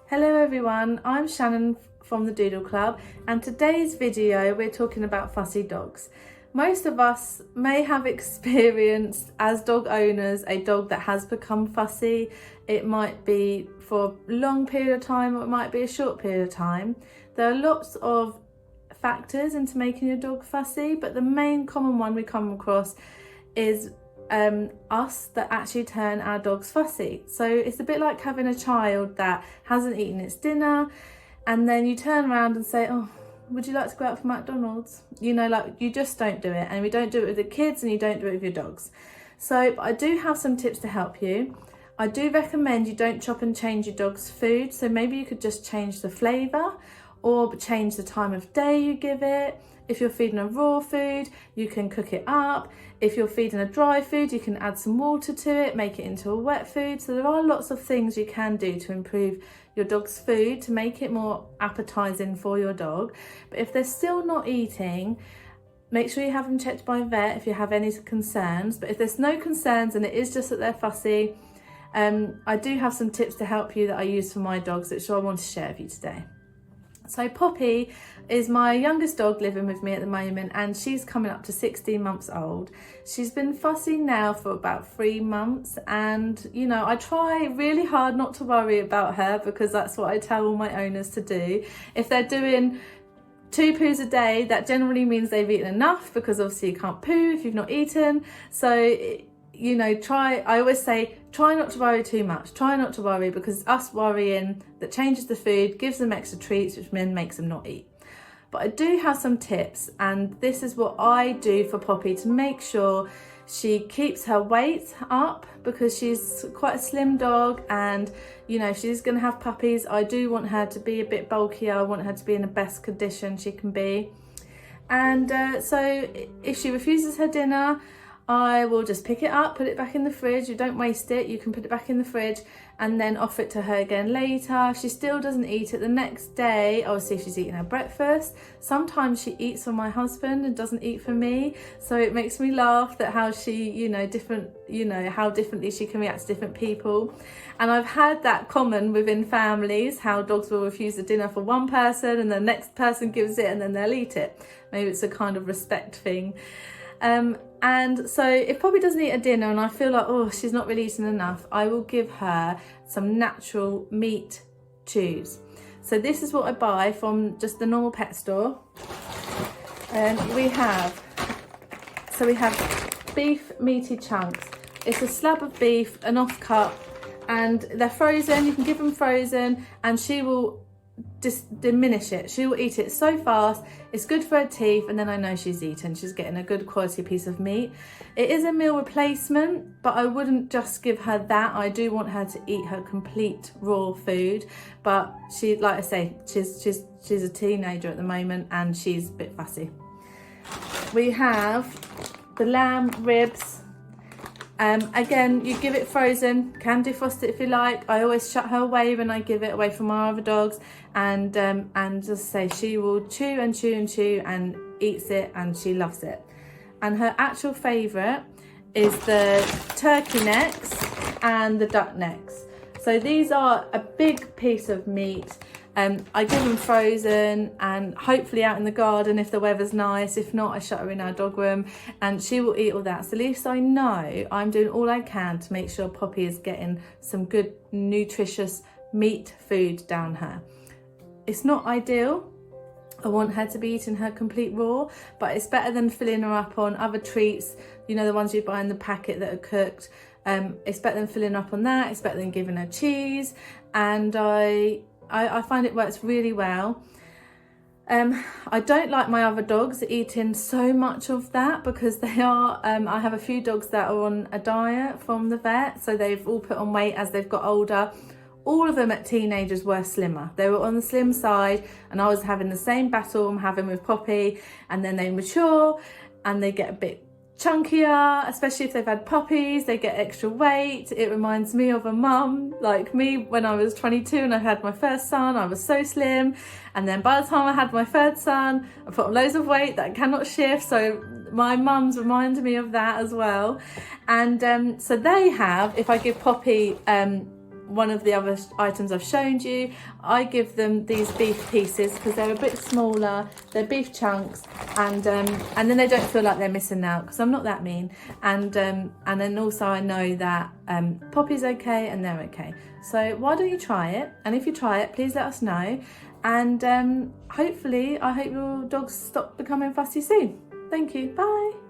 Hello everyone, I'm Shannon from the Doodle Club, and today's video we're talking about fussy dogs. Most of us may have experienced as dog owners a dog that has become fussy. It might be for a long period of time or it might be a short period of time. There are lots of factors into making your dog fussy, but the main common one we come across is us that actually turn our dogs fussy. So it's a bit like having a child that hasn't eaten its dinner and then you turn around and say, oh, would you like to go out for McDonald's? You know, like, you just don't do it, and we don't do it with the kids and you don't do it with your dogs. So I do have some tips to help you. I do recommend you don't chop and change your dog's food, so maybe you could just change the flavour or change the time of day you give it. If you're feeding a raw food, you can cook it up. If you're feeding a dry food, you can add some water to it, make it into a wet food. So there are lots of things you can do to improve your dog's food to make it more appetizing for your dog. But if they're still not eating, make sure you have them checked by a vet if you have any concerns. But if there's no concerns and it is just that they're fussy, I do have some tips to help you that I use for my dogs, which I want to share with you today. So Poppy is my youngest dog living with me at the moment, and she's coming up to 16 months old. She's been fussy now for about 3 months, and you know, I try really hard not to worry about her because that's what I tell all my owners to do. If they're doing 2 poos a day, that generally means they've eaten enough, because obviously you can't poo if you've not eaten. So you know, I always say, try not to worry too much. Try not to worry, because us worrying, that changes the food, gives them extra treats, which then makes them not eat. But I do have some tips, and this is what I do for Poppy to make sure she keeps her weight up, because she's quite a slim dog, and you know, if she's going to have puppies, I do want her to be a bit bulkier. I want her to be in the best condition she can be. And so if she refuses her dinner, I will just pick it up, put it back in the fridge. You don't waste it. You can put it back in the fridge and then offer it to her again later. If she still doesn't eat it, the next day I'll see if she's eating her breakfast. Sometimes she eats for my husband and doesn't eat for me. So it makes me laugh that how she, how differently she can react to different people. And I've had that common within families, how dogs will refuse the dinner for one person and the next person gives it and then they'll eat it. Maybe it's a kind of respect thing. And so if Poppy doesn't eat a dinner and I feel like, oh, she's not really eating enough, I will give her some natural meat chews. So this is what I buy from just the normal pet store. We have beef meaty chunks. It's a slab of beef, an off cut, and they're frozen. You can give them frozen and she will just diminish it. She will eat it so fast. It's good for her teeth, and then I know she's eaten. She's getting a good quality piece of meat. It is a meal replacement, but I wouldn't just give her that. I do want her to eat her complete raw food, but she, like I say, she's a teenager at the moment and she's a bit fussy. We have the lamb ribs. Again, you give it frozen, can defrost it if you like. I always shut her away when I give it away from our other dogs, and just say she will chew and chew and chew and eats it, and she loves it. And her actual favourite is the turkey necks and the duck necks. So these are a big piece of meat. I give them frozen and hopefully out in the garden if the weather's nice. If not, I shut her in our dog room and she will eat all that. So at least I know I'm doing all I can to make sure Poppy is getting some good nutritious meat food down her. It's not ideal. I want her to be eating her complete raw, but it's better than filling her up on other treats, you know, the ones you buy in the packet that are cooked. It's better than filling her up on that. It's better than giving her cheese, and I find it works really well. I don't like my other dogs eating so much of that, because they are, I have a few dogs that are on a diet from the vet, so they've all put on weight as they've got older. All of them at teenagers were slimmer. They were on the slim side, and I was having the same battle I'm having with Poppy, and then they mature and they get a bit chunkier, especially if they've had puppies, they get extra weight. It reminds me of a mum like me when I was 22 and I had my first son. I was so slim, and then by the time I had my third son, I put on loads of weight that cannot shift. So my mum's reminded me of that as well. And so they have, if I give Poppy one of the other items I've shown you. I give them these beef pieces because they're a bit smaller, they're beef chunks, and then they don't feel like they're missing out because I'm not that mean. And then also I know that Poppy's okay and they're okay. So why don't you try it? And if you try it, please let us know. And hopefully, I hope your dogs stop becoming fussy soon. Thank you. Bye.